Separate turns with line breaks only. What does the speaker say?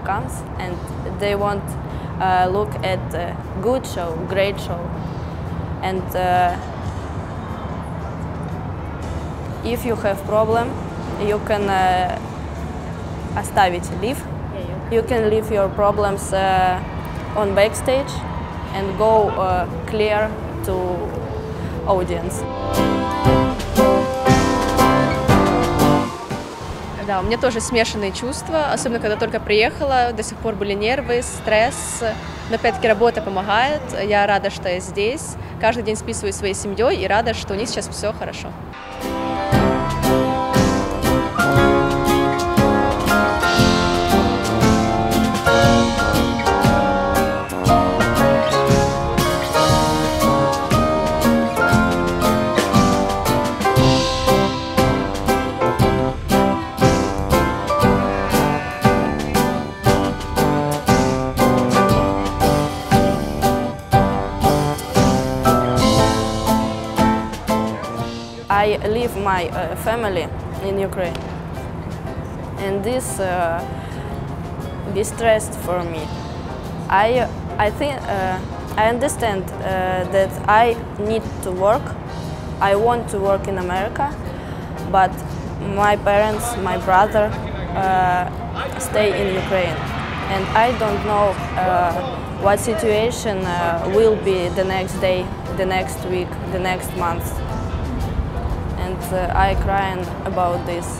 comes and they want look at good show, great show, and if you have problem, you can оставить leave. You can leave your problems on backstage and go clear to audience.
Да, у меня тоже смешанные чувства, особенно когда только приехала, до сих пор были нервы, стресс, но опять-таки работа помогает, я рада, что я здесь, каждый день списываю своей семьей и рада, что у них сейчас все хорошо.
I leave my family in Ukraine, and this be stressed for me. I think I understand that I need to work. I want to work in America, but my parents, my brother, stay in Ukraine, and I don't know what situation will be the next day, the next week, the next month. And I crying about this.